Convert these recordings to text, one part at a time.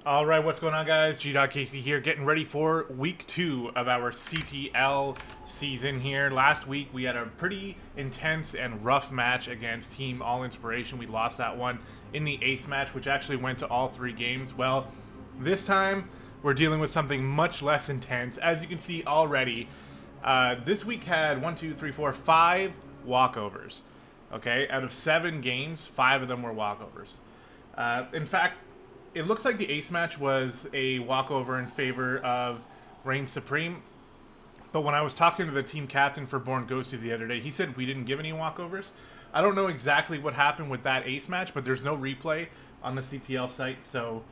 All right, what's going on, guys? Gdoggcasey here, getting ready for week 2 of our CTL season here. Last week, we had a pretty intense and rough match against Team All Inspiration. We lost that one in the ace match, which actually went to all 3 games. Well, this time, we're dealing with something much less intense. As you can see already, this week had 5 walkovers. Okay, out of 7 games, 5 of them were walkovers. In fact, it looks like the ace match was a walkover in favor of Reign Supreme. But when I was talking to the team captain for BornG the other day, he said we didn't give any walkovers. I don't know exactly what happened with that ace match, but there's no replay on the CTL site. So,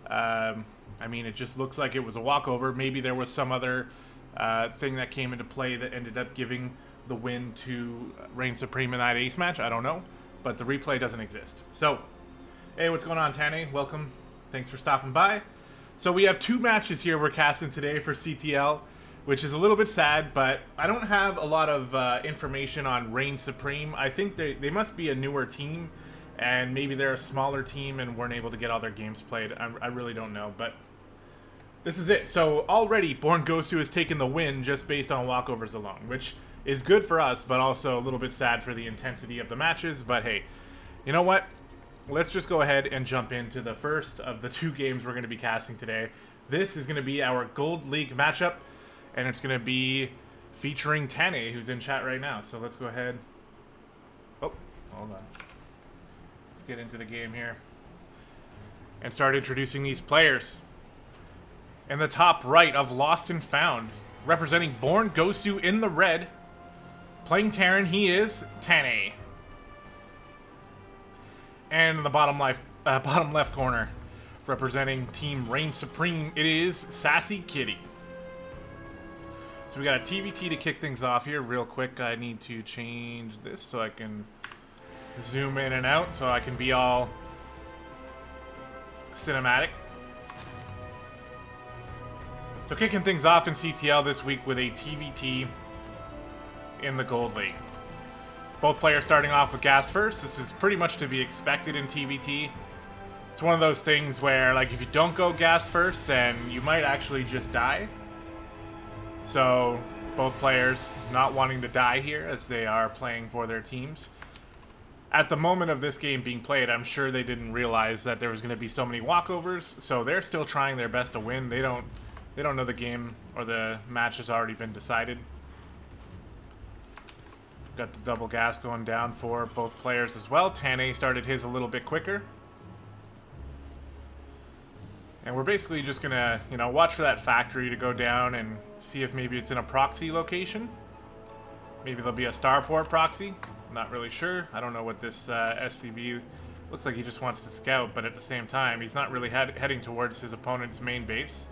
I mean, it just looks like it was a walkover. Maybe there was some other thing that came into play that ended up giving the win to Reign Supreme in that ace match. I don't know. But the replay doesn't exist. So, hey, what's going on, Tane? Welcome. Thanks for stopping by. So we have 2 matches here we're casting today for CTL, which is a little bit sad, but I don't have a lot of information on Reign Supreme. I think they must be a newer team, and maybe they're a smaller team and weren't able to get all their games played. I really don't know, but this is it. So already BornG has taken the win just based on walkovers alone, which is good for us, but also a little bit sad for the intensity of the matches. But hey, you know what? Let's just go ahead and jump into the first of the 2 games we're going to be casting today. This is going to be our Gold League matchup, and it's going to be featuring Tane, who's in chat right now. So let's go ahead. Oh, hold on. Let's get into the game here and start introducing these players. In the top right of Lost and Found, representing BornG in the red, playing Terran, he is Tane. And in the bottom left corner, representing Team Reign Supreme, it is Sassy Kitty. So we got a TVT to kick things off here real quick. I need to change this so I can zoom in and out so I can be all cinematic. So kicking things off in CTL this week with a TVT in the Gold League. Both players starting off with gas first. This is pretty much to be expected in TVT. It's one of those things where, like, if you don't go gas first, then you might actually just die. So, both players not wanting to die here as they are playing for their teams. At the moment of this game being played, I'm sure they didn't realize that there was going to be so many walkovers, so they're still trying their best to win. They don't know the game or the match has already been decided. Got the double gas going down for both players as well. Tane started his a little bit quicker. And we're basically just going to, you know, watch for that factory to go down and see if maybe it's in a proxy location. Maybe there'll be a starport proxy. I'm not really sure. I don't know what this SCV looks like. He just wants to scout, but at the same time, he's not really heading towards his opponent's main base.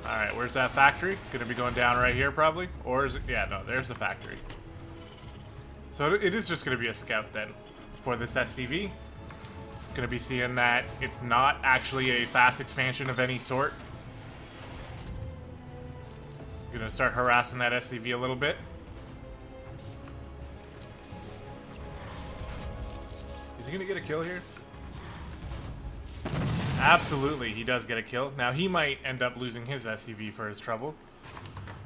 Alright, where's that factory? Gonna be going down right here, probably? Or is it? Yeah, no, there's the factory. So it is just gonna be a scout, then, for this SCV. Gonna be seeing that it's not actually a fast expansion of any sort. Gonna start harassing that SCV a little bit. Is he gonna get a kill here? Absolutely, he does get a kill. Now, he might end up losing his SCV for his trouble,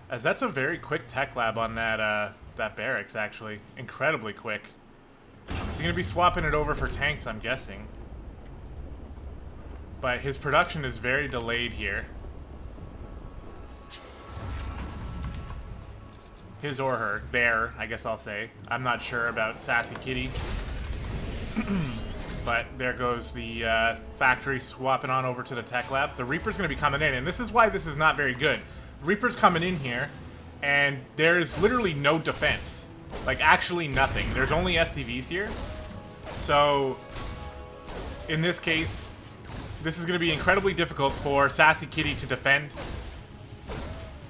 as that's a very quick tech lab on that that barracks, actually. Incredibly quick. He's going to be swapping it over for tanks, I'm guessing. But his production is very delayed here. His or her. There, I guess I'll say. I'm not sure about Sassy Kitty. But there goes the factory swapping on over to the tech lab. The Reaper's going to be coming in, and this is why this is not very good. The Reaper's coming in here, and there's literally no defense. Like, actually nothing. There's only SCVs here. So, in this case, this is going to be incredibly difficult for Sassy Kitty to defend.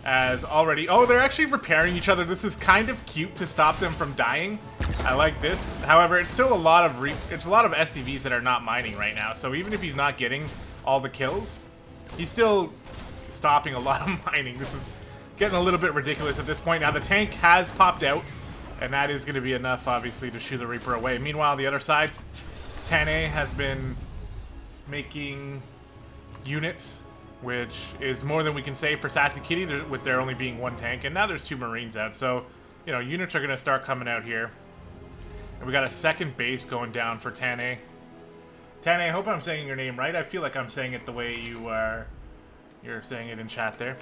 As already... Oh, they're actually repairing each other. This is kind of cute to stop them from dying. I like this. However, it's still a lot of SCVs that are not mining right now. So even if he's not getting all the kills, he's still stopping a lot of mining. This is getting a little bit ridiculous at this point. Now the tank has popped out, and that is going to be enough, obviously, to shoo the Reaper away. Meanwhile, on the other side, Tane has been making units, which is more than we can say for Sassy Kitty, with there only being one tank, and now there's 2 Marines out, so, you know, units are going to start coming out here. And we got a second base going down for Tane. Tane, I hope I'm saying your name right. I feel like I'm saying it the way you're saying it in chat there.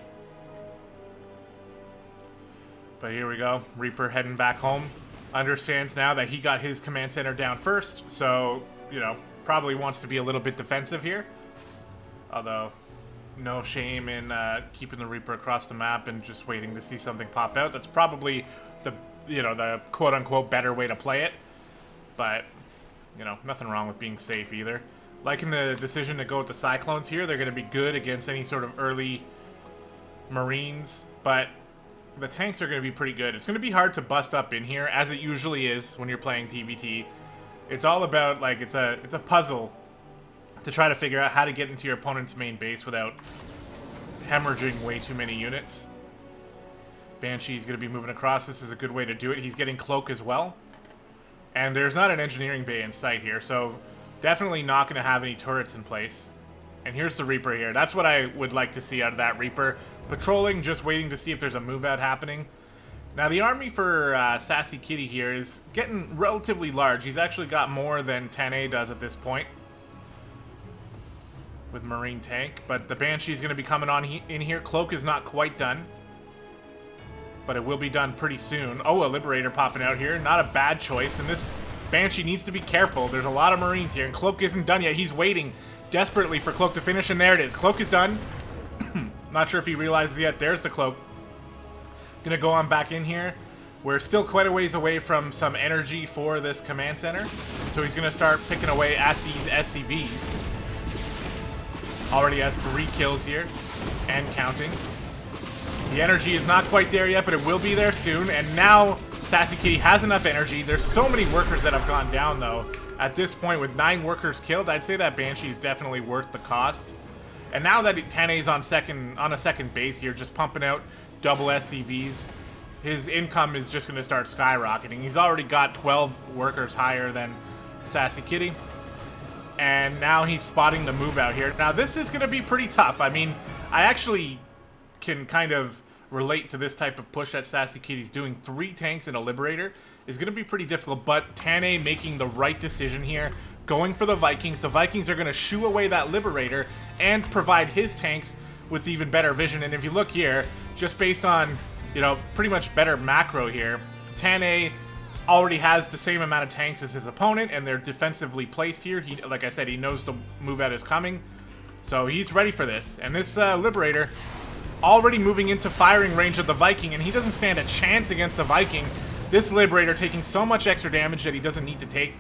But here we go. Reaper heading back home. Understands now that he got his command center down first, so, you know, probably wants to be a little bit defensive here. Although, no shame in keeping the Reaper across the map and just waiting to see something pop out. That's probably the, you know, the quote-unquote better way to play it. But, you know, nothing wrong with being safe either. Liking the decision to go with the Cyclones here. They're going to be good against any sort of early Marines, but the tanks are going to be pretty good. It's going to be hard to bust up in here, as it usually is when you're playing TVT. It's all about, like, it's a puzzle to try to figure out how to get into your opponent's main base without hemorrhaging way too many units. Banshee's going to be moving across. This is a good way to do it. He's getting Cloak as well. And there's not an engineering bay in sight here, so definitely not going to have any turrets in place. And here's the Reaper here. That's what I would like to see out of that Reaper. Patrolling, just waiting to see if there's a move out happening. Now, the army for Sassy Kitty here is getting relatively large. He's actually got more than 10A does at this point with Marine Tank. But the Banshee's going to be coming on in here. Cloak is not quite done, but it will be done pretty soon. Oh, a Liberator popping out here. Not a bad choice. And this Banshee needs to be careful. There's a lot of Marines here, and Cloak isn't done yet. He's waiting desperately for Cloak to finish, and there it is. Cloak is done. Not sure if he realizes yet. There's the Cloak. Gonna go on back in here. We're still quite a ways away from some energy for this command center, so he's gonna start picking away at these SCVs. Already has 3 kills here, and counting. The energy is not quite there yet, but it will be there soon, and now Sassy Kitty has enough energy. There's so many workers that have gone down, though. At this point, with 9 workers killed, I'd say that Banshee is definitely worth the cost. And now that Tane's on a second base here, just pumping out double SCVs, his income is just going to start skyrocketing. He's already got 12 workers higher than Sassy Kitty. And now he's spotting the move out here. Now, this is going to be pretty tough. I mean, I actually can kind of relate to this type of push that Sassy Kitty's doing. 3 tanks and a Liberator is going to be pretty difficult, but Tane making the right decision here, going for the Vikings. The Vikings are going to shoo away that Liberator and provide his tanks with even better vision. And if you look here, just based on, you know, pretty much better macro here, Tane already has the same amount of tanks as his opponent, and they're defensively placed here. He, like I said, he knows the move out is coming, so he's ready for this. And this Liberator already moving into firing range of the Viking, and he doesn't stand a chance against the Viking. This Liberator taking so much extra damage that he doesn't need to take,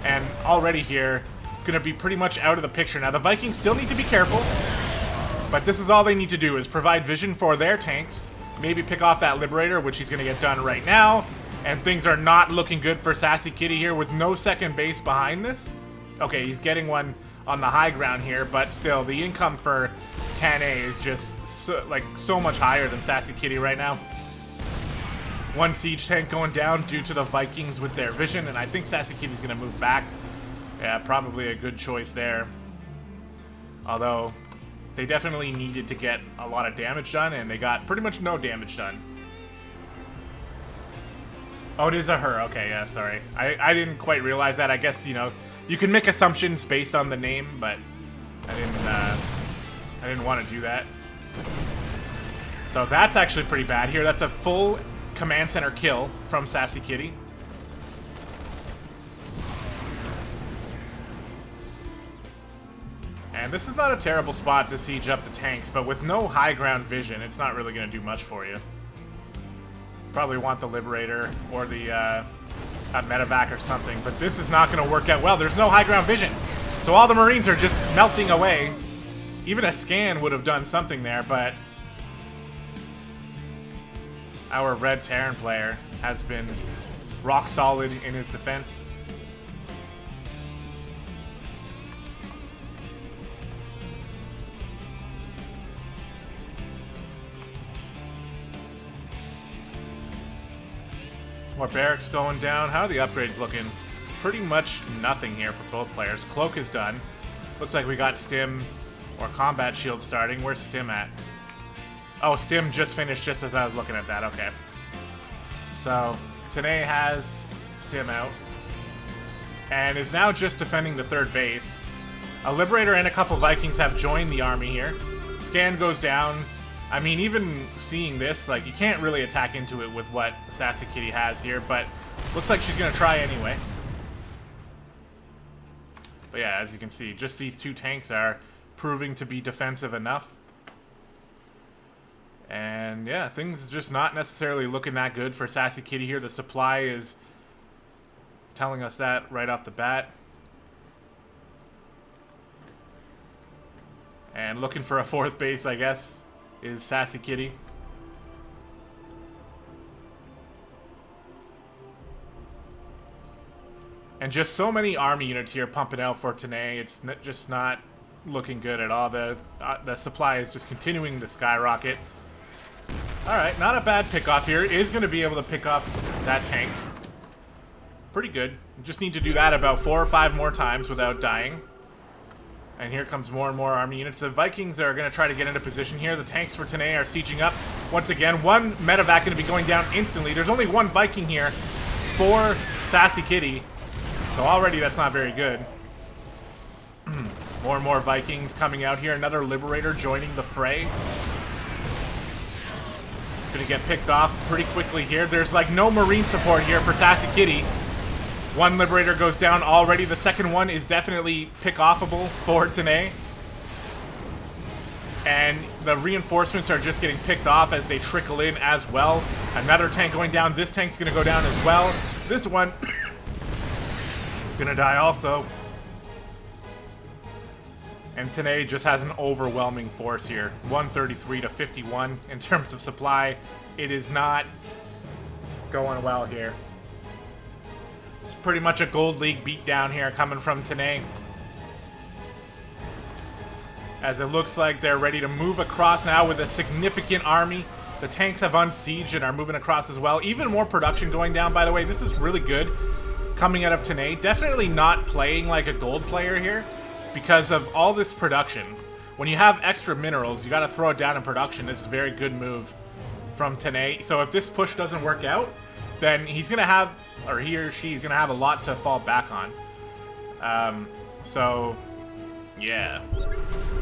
and already here, going to be pretty much out of the picture. Now, the Vikings still need to be careful, but this is all they need to do, is provide vision for their tanks, maybe pick off that Liberator, which he's going to get done right now, and things are not looking good for Sassy Kitty here with no second base behind this. Okay, he's getting one on the high ground here, but still, the income for Tane is just so much higher than Sassy Kitty right now. 1 siege tank going down due to the Vikings with their vision, and I think Sassy Kitty's going to move back. Yeah, probably a good choice there. Although, they definitely needed to get a lot of damage done, and they got pretty much no damage done. Oh, it is a her. Okay, yeah, sorry. I didn't quite realize that. I guess, you know, you can make assumptions based on the name, but I didn't want to do that. So that's actually pretty bad here. That's a full command center kill from Sassy Kitty. And this is not a terrible spot to siege up the tanks, but with no high ground vision, it's not really going to do much for you. Probably want the Liberator or the a medevac or something, but this is not going to work out well. There's no high ground vision, so all the Marines are just melting away. Even a scan would have done something there, but our red Terran player has been rock solid in his defense. More barracks going down. How are the upgrades looking? Pretty much nothing here for both players. Cloak is done. Looks like we got Stim or Combat Shield starting. Where's Stim at? Oh, Stim just finished just as I was looking at that. Okay. So, Tanae has Stim out. And is now just defending the third base. A Liberator and a couple Vikings have joined the army here. Scan goes down. I mean, even seeing this, like, you can't really attack into it with what Sassy Kitty has here, but looks like she's going to try anyway. But yeah, as you can see, just these two tanks are proving to be defensive enough. And yeah, things just not necessarily looking that good for Sassy Kitty here. The supply is telling us that right off the bat. And looking for a fourth base, I guess, is Sassy Kitty. And just so many army units here pumping out for Tanae. It's just not looking good at all. The supply is just continuing to skyrocket. Alright, not a bad pickoff here. Is going to be able to pick up that tank. Pretty good. You just need to do that about 4 or 5 more times without dying. And here comes more and more army units. The Vikings are going to try to get into position here. The tanks for Tanae are sieging up. Once again, one medevac going to be going down instantly. There's only one Viking here for Sassy Kitty. So already that's not very good. More and more Vikings coming out here. Another Liberator joining the fray. Gonna get picked off pretty quickly here. There's like no Marine support here for Sassy Kitty. One Liberator goes down already. The second one is definitely pick-offable for Tanae. And the reinforcements are just getting picked off as they trickle in as well. Another tank going down. This tank's gonna go down as well. This one gonna die also. And Tanae just has an overwhelming force here. 133 to 51 in terms of supply. It is not going well here. It's pretty much a Gold League beatdown here coming from Tanae. As it looks like they're ready to move across now with a significant army. The tanks have unsieged and are moving across as well. Even more production going down, by the way. This is really good coming out of Tanae. Definitely not playing like a gold player here because of all this production. When you have extra minerals, you got to throw it down in production. This is a very good move from Tanae. So if this push doesn't work out, then he's going to have, or he or she is going to have a lot to fall back on. So, yeah.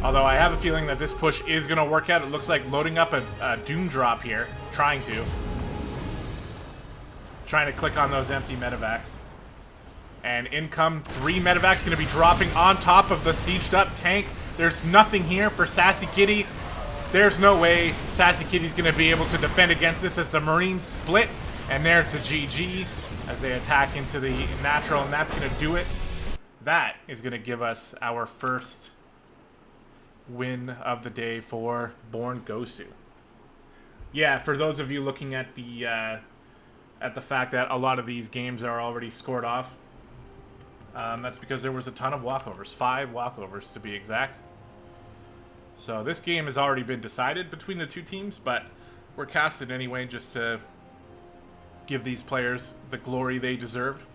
Although I have a feeling that this push is going to work out. It looks like loading up a Doom Drop here. Trying to click on those empty medevacs. And in come 3 medevacs going to be dropping on top of the sieged up tank. There's nothing here for Sassy Kitty. There's no way Sassy Kitty's going to be able to defend against this as the Marines split. And there's the GG as they attack into the natural, and that's going to do it. That is going to give us our first win of the day for BornG. Yeah, for those of you looking at the fact that a lot of these games are already scored off, that's because there was a ton of walkovers. 5 walkovers to be exact. So this game has already been decided between the two teams, but we're casted anyway just to give these players the glory they deserve.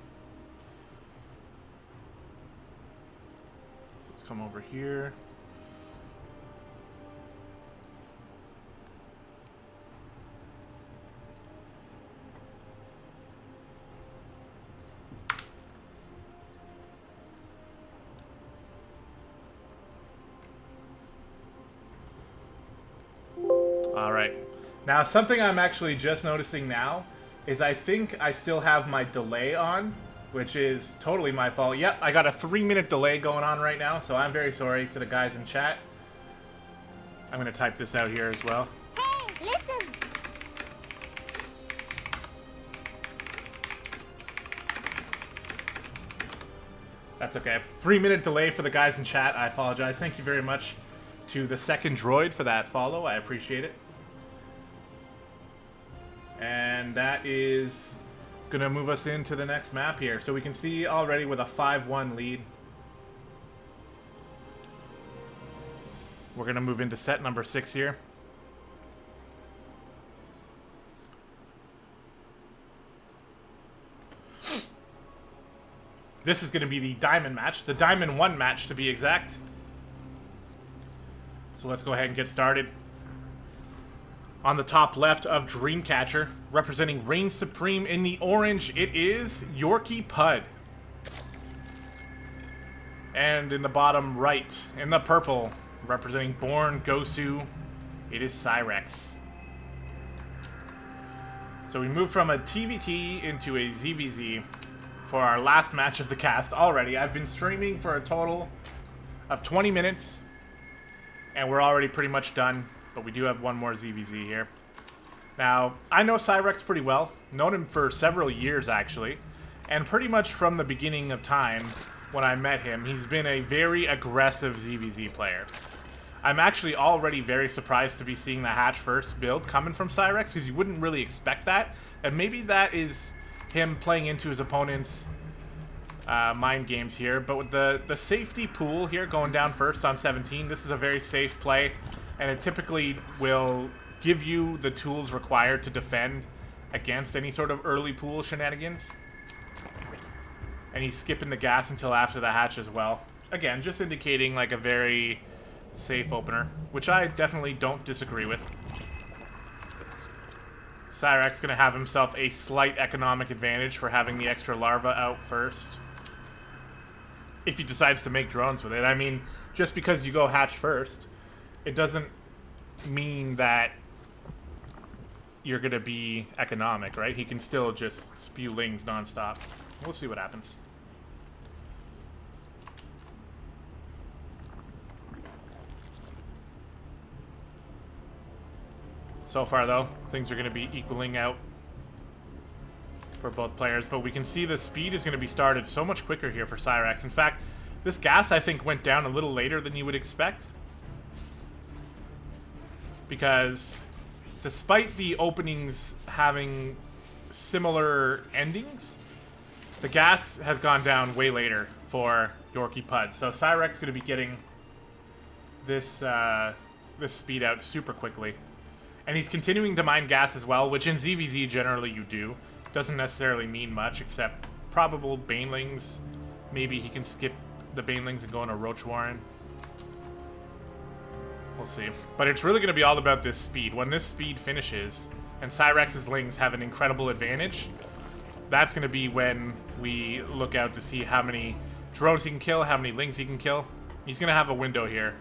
So let's come over here. All right. Now, something I'm actually just noticing now is I think I still have my delay on, which is totally my fault. Yep, I got a 3-minute delay going on right now, so I'm very sorry to the guys in chat. I'm going to type this out here as well. Hey, listen! That's okay. 3-minute delay for the guys in chat. I apologize. Thank you very much to the second droid for that follow. I appreciate it. And that is going to move us into the next map here. So we can see already with a 5-1 lead. We're going to move into set number 6 here. This is going to be the Diamond match. The Diamond 1 match, to be exact. So let's go ahead and get started. On the top left of Dreamcatcher, representing Reign Supreme in the orange, it is Yorkie Pud. And in the bottom right, in the purple, representing BornG, it is Cyrex. So we move from a TVT into a ZVZ for our last match of the cast already. I've been streaming for a total of 20 minutes, and we're already pretty much done, but we do have one more ZVZ here. Now, I know Cyrex pretty well, known him for several years actually, and pretty much from the beginning of time when I met him, he's been a very aggressive ZVZ player. I'm actually already very surprised to be seeing the hatch first build coming from Cyrex, because you wouldn't really expect that, and maybe that is him playing into his opponent's mind games here. But with the safety pool here going down first on 17, this is a very safe play, and it typically will give you the tools required to defend against any sort of early pool shenanigans. And he's skipping the gas until after the hatch as well. Again, just indicating like a very safe opener, which I definitely don't disagree with. Cyrex gonna have himself a slight economic advantage for having the extra larva out first, if he decides to make drones with it. I mean, just because you go hatch first, it doesn't mean that you're gonna be economic, right? He can still just spew lings nonstop. We'll see what happens. So far, though, things are going to be equaling out for both players, but we can see the speed is going to be started so much quicker here for Cyrex. In fact, this gas, I think, went down a little later than you would expect, because despite the openings having similar endings, the gas has gone down way later for Yorkie Pud. So Cyrex is going to be getting this this speed out super quickly. And he's continuing to mine gas as well, which in ZVZ generally you do. Doesn't necessarily mean much, except probable banelings. Maybe he can skip the banelings and go on a Roach Warren. We'll see. But it's really going to be all about this speed. When this speed finishes, and Cyrex's lings have an incredible advantage, that's going to be when we look out to see how many drones he can kill, how many lings he can kill. He's going to have a window here.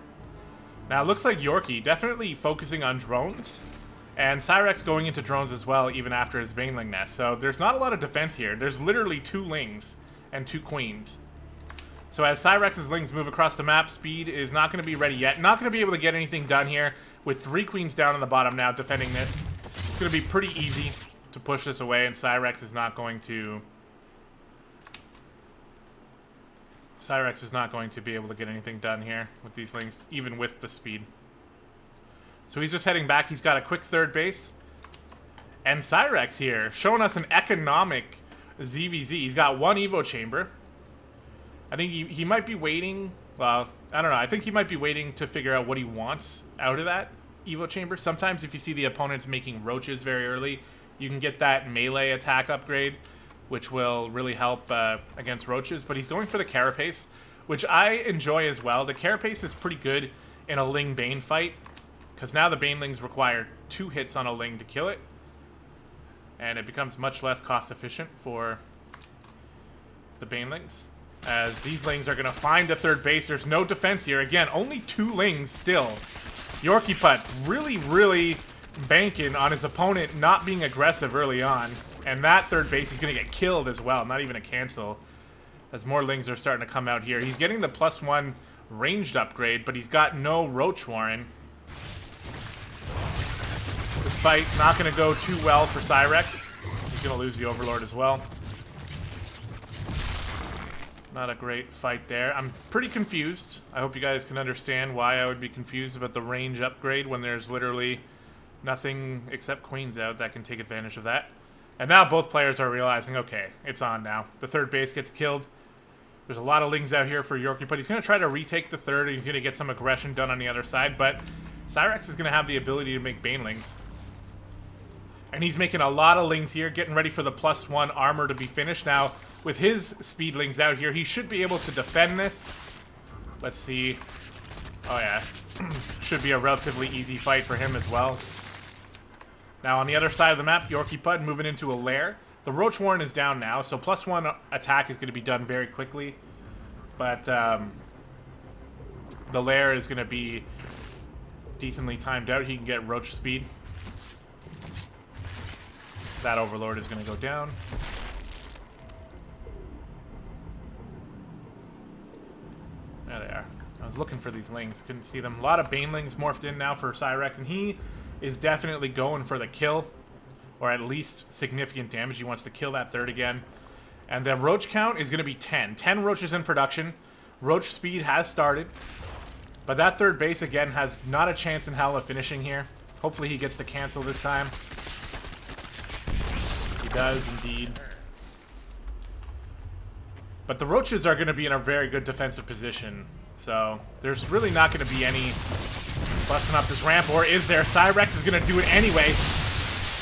Now, it looks like Yorkie definitely focusing on drones, and Cyrex going into drones as well, even after his Baneling nest. So there's not a lot of defense here. There's literally 2 lings and 2 queens. So as Cyrex's lings move across the map, speed is not going to be ready yet. Not going to be able to get anything done here with 3 queens down on the bottom now defending this. It's going to be pretty easy to push this away, and Cyrex is not going to be able to get anything done here with these lings, even with the speed. So he's just heading back. He's got a quick third base. And Cyrex here, showing us an economic ZVZ. He's got 1 Evo chamber. I think he might be waiting. Well, I don't know. I think he might be waiting to figure out what he wants out of that Evo chamber. Sometimes if you see the opponents making roaches very early, you can get that melee attack upgrade, which will really help against roaches. But he's going for the Carapace, which I enjoy as well. The Carapace is pretty good in a Ling Bane fight, because now the Banelings require 2 hits on a Ling to kill it, and it becomes much less cost efficient for the Banelings, as these Lings are going to find a third base. There's no defense here. Again, only 2 Lings still. Yorkie Pud really banking on his opponent not being aggressive early on. And that third base is going to get killed as well, not even a cancel, as more lings are starting to come out here. He's getting the +1 ranged upgrade, but he's got no Roach Warren. This fight not going to go too well for Cyrex. He's going to lose the Overlord as well. Not a great fight there. I'm pretty confused. I hope you guys can understand why I would be confused about the range upgrade when there's literally nothing except queens out that can take advantage of that. And now both players are realizing, okay, it's on now. The third base gets killed. There's a lot of lings out here for Yorkie, but he's going to try to retake the third, and he's going to get some aggression done on the other side. But Cyrex is going to have the ability to make Banelings. And he's making a lot of lings here, getting ready for the +1 armor to be finished. Now, with his speedlings out here, he should be able to defend this. Let's see. Oh yeah. Should be a relatively easy fight for him as well. Now on the other side of the map, Yorkie Pud moving into a lair. The Roach Warren is down now, so +1 attack is going to be done very quickly. But the lair is going to be decently timed out. He can get Roach speed. That Overlord is going to go down. There they are. I was looking for these lings, couldn't see them. A lot of Banelings morphed in now for Cyrex, and he is definitely going for the kill, or at least significant damage. He wants to kill that third again. And the Roach count is going to be 10. 10 Roaches in production. Roach speed has started, but that third base, again, has not a chance in hell of finishing here. Hopefully he gets to cancel this time. He does, indeed. But the Roaches are going to be in a very good defensive position. So there's really not going to be any busting up this ramp. Or is there? Cyrex is going to do it anyway.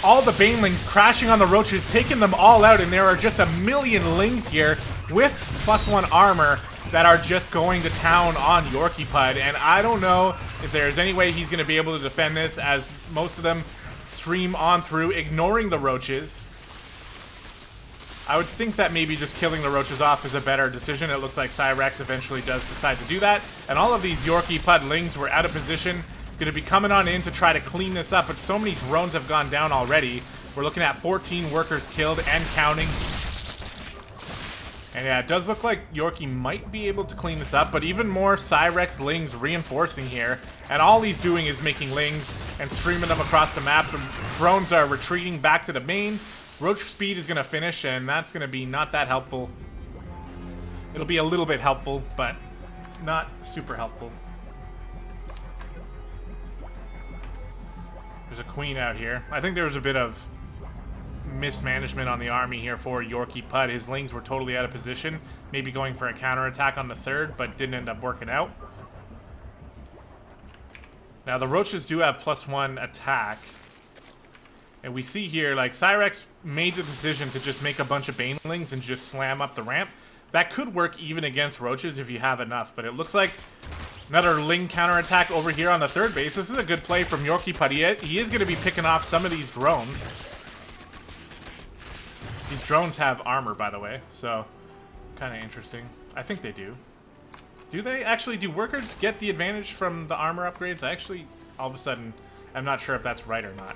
All the Banelings crashing on the Roaches, taking them all out. And there are just a million Lings here with +1 armor that are just going to town on Yorkie Pud. And I don't know if there's any way he's going to be able to defend this, as most of them stream on through, ignoring the Roaches. I would think that maybe just killing the Roaches off is a better decision. It looks like Cyrex eventually does decide to do that. And all of these Yorkie Pud Lings were out of position. Going to be coming on in to try to clean this up. But so many drones have gone down already. We're looking at 14 workers killed and counting. And yeah, it does look like Yorkie might be able to clean this up. But even more Cyrex Lings reinforcing here. And all he's doing is making Lings and streaming them across the map. The drones are retreating back to the main. Roach speed is going to finish, and that's going to be not that helpful. It'll be a little bit helpful, but not super helpful. There's a queen out here. I think there was a bit of mismanagement on the army here for Yorkie Pud. His Lings were totally out of position, maybe going for a counterattack on the third, but didn't end up working out. Now, the Roaches do have +1 attack. And we see here, like, Cyrex made the decision to just make a bunch of Banelings and just slam up the ramp. That could work even against Roaches if you have enough, but it looks like another Ling counterattack over here on the third base. This is a good play from Yorkie Pud. He is going to be picking off some of these drones. These drones have armor, by the way, so kind of interesting. I think they do. Do they actually? Do workers get the advantage from the armor upgrades? I actually, all of a sudden, I'm not sure if that's right or not.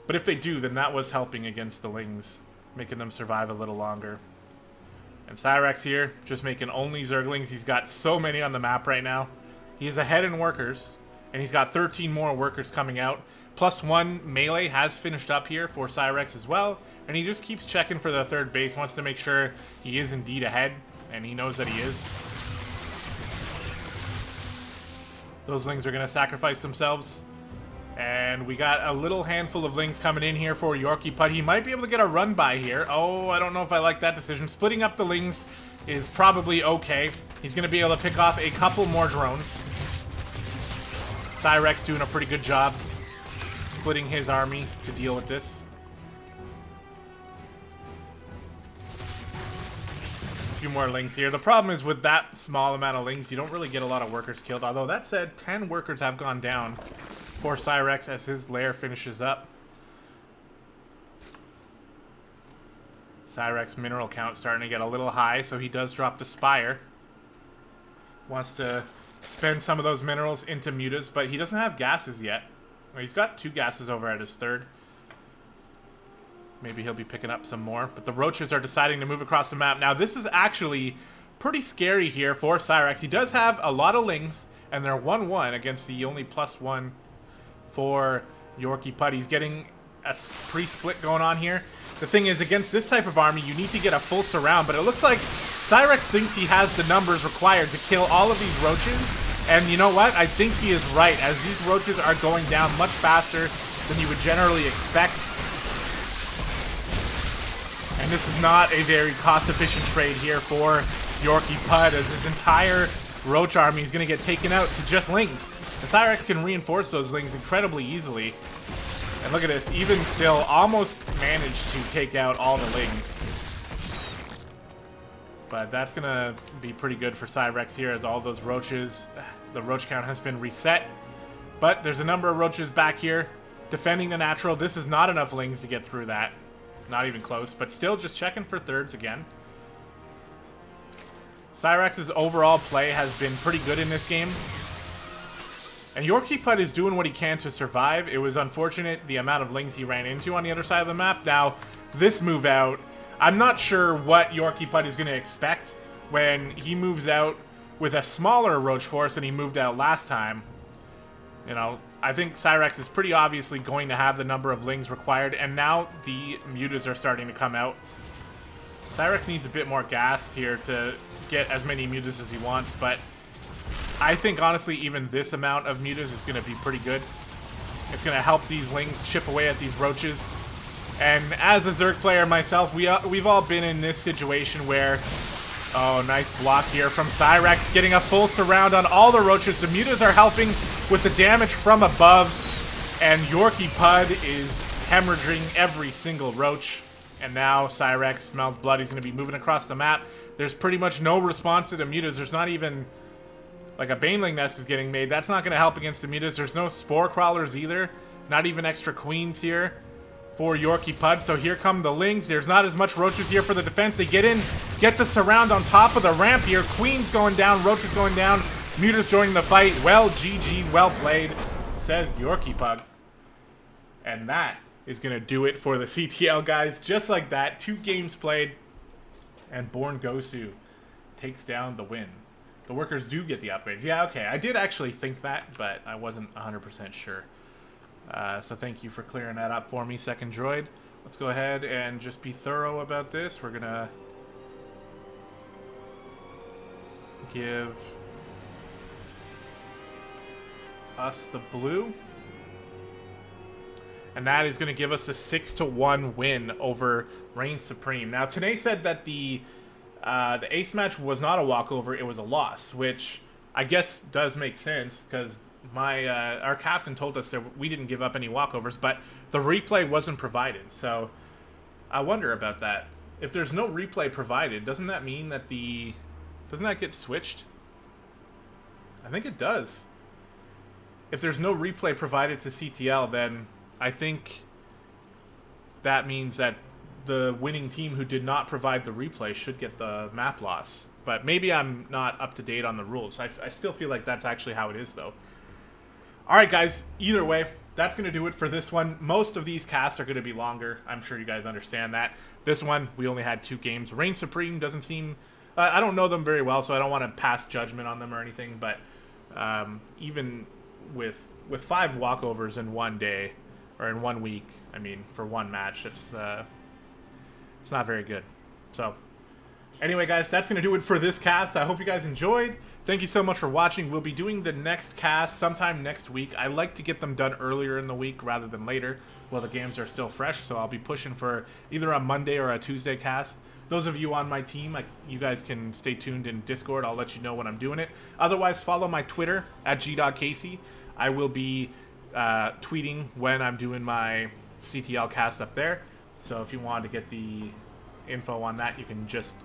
But if they do, then that was helping against the Lings, making them survive a little longer. And Cyrex here, just making only Zerglings. He's got so many on the map right now. He is ahead in workers, and he's got 13 more workers coming out. +1 melee has finished up here for Cyrex as well, and he just keeps checking for the third base, wants to make sure he is indeed ahead, and he knows that he is. Those Lings are going to sacrifice themselves. And we got a little handful of Lings coming in here for Yorkie Pud. He might be able to get a run by here. Oh, I don't know if I like that decision. Splitting up the Lings is probably okay. He's going to be able to pick off a couple more drones. Cyrex doing a pretty good job splitting his army to deal with this. A few more Lings here. The problem is with that small amount of Lings, you don't really get a lot of workers killed. Although that said, 10 workers have gone down for Cyrex as his lair finishes up. Cyrex mineral count starting to get a little high, so he does drop the Spire. Wants to spend some of those minerals into mutas, but he doesn't have gases yet. Well, he's got 2 gases over at his third. Maybe he'll be picking up some more. But the Roaches are deciding to move across the map. Now, this is actually pretty scary here for Cyrex. He does have a lot of Lings, and they're 1-1 against the only +1 for Yorkie Pud. He's getting a pre-split going on here. The thing is, against this type of army, you need to get a full surround, but it looks like Cyrex thinks he has the numbers required to kill all of these Roaches, and you know what? I think he is right, as these Roaches are going down much faster than you would generally expect. And this is not a very cost-efficient trade here for Yorkie Pud, as his entire Roach army is going to get taken out to just Lings. And Cyrex can reinforce those Lings incredibly easily. And look at this, even still, almost managed to take out all the Lings. But that's going to be pretty good for Cyrex here, as all those roaches, the roach count has been reset. But there's a number of roaches back here defending the natural. This is not enough lings to get through that. Not even close, but still just checking for thirds again. Cyrex's overall play has been pretty good in this game. And Yorkie Putt is doing what he can to survive. It was unfortunate the amount of lings he ran into on the other side of the map. Now, this move out, I'm not sure what Yorkie Putt is going to expect when he moves out with a smaller roach force than he moved out last time. You know, I think Cyrex is pretty obviously going to have the number of lings required, and now the mutas are starting to come out. Cyrex needs a bit more gas here to get as many mutas as he wants, but I think honestly even this amount of mutas is going to be pretty good. It's going to help these lings chip away at these roaches. And as a Zerg player myself, we've all been in this situation where, oh, nice block here from Cyrex, getting a full surround on all the roaches. The mutas are helping with the damage from above, and Yorkie Putt is hemorrhaging every single roach. And now Cyrex smells blood. He's going to be moving across the map. There's pretty much no response to the mutas. There's not even, like, a Baneling nest is getting made. That's not going to help against the mutas. There's no spore crawlers either. Not even extra queens here for Yorkie Putt. So here come the lings. There's not as much roaches here for the defense. They get in, get the surround on top of the ramp here. Queens going down, roaches going down, mutas joining the fight. Well, GG, well played, says Yorkie Putt. And that is going to do it for the CTL, guys. Just like that, 2 games played, and BornG takes down the win. The workers do get the upgrades. Yeah, okay, I did actually think that, but I wasn't 100% sure. So thank you for clearing that up for me, Second Droid. Let's go ahead and just be thorough about this. We're going to give us the blue. And that is going to give us a 6-1 win over Reign Supreme. Now, Tanae said that the ace match was not a walkover, it was a loss, which I guess does make sense, because our captain told us that we didn't give up any walkovers, but the replay wasn't provided. So I wonder about that. If there's no replay provided, doesn't that mean that doesn't that get switched? I think it does. If there's no replay provided to CTL, then I think that means that the winning team who did not provide the replay should get the map loss. But maybe I'm not up to date on the rules. I still feel like that's actually how it is, though. Alright, guys. Either way, that's going to do it for this one. Most of these casts are going to be longer. I'm sure you guys understand that. This one, we only had 2 games. Reign Supreme doesn't seem... I don't know them very well, so I don't want to pass judgment on them or anything. But even with 5 walkovers in one day, or in 1 week, I mean, for one match, it's not very good. So, anyway, guys, that's going to do it for this cast. I hope you guys enjoyed. Thank you so much for watching. We'll be doing the next cast sometime next week. I like to get them done earlier in the week rather than later while the games are still fresh, so I'll be pushing for either a Monday or a Tuesday cast. Those of you on my team, you guys can stay tuned in Discord. I'll let you know when I'm doing it. Otherwise, follow my Twitter at gdoggcasey. I will be tweeting when I'm doing my CTL cast up there. So if you want to get the info on that, you can just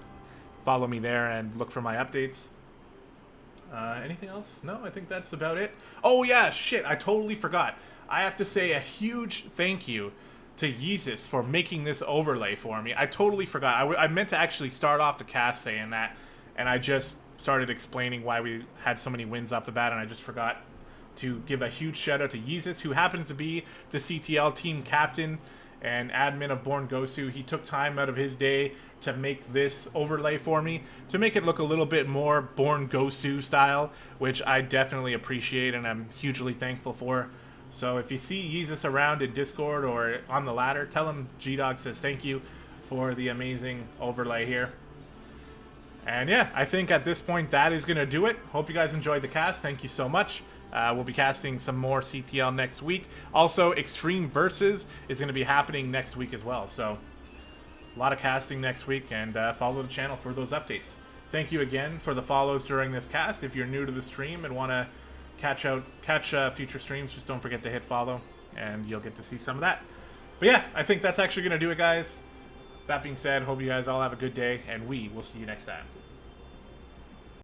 follow me there and look for my updates. Anything else? No, I think that's about it. Oh yeah, shit, I totally forgot. I have to say a huge thank you to Yeezus for making this overlay for me. I totally forgot. I meant to actually start off the cast saying that, and I just started explaining why we had so many wins off the bat, and I just forgot to give a huge shout out to Yeezus, who happens to be the CTL team captain and admin of BornG. He took time out of his day to make this overlay for me, to make it look a little bit more BornG style, which I definitely appreciate and I'm hugely thankful for. So if you see Yeezus around in Discord or on the ladder, tell him Gdogg says thank you for the amazing overlay here. And yeah, I think at this point that is going to do it. Hope you guys enjoyed the cast. Thank you so much. We'll be casting some more CTL next week. Also, Extreme Versus is going to be happening next week as well. So, a lot of casting next week, and follow the channel for those updates. Thank you again for the follows during this cast. If you're new to the stream and want to catch future streams, just don't forget to hit follow, and you'll get to see some of that. But yeah, I think that's actually going to do it, guys. That being said, hope you guys all have a good day, and we will see you next time.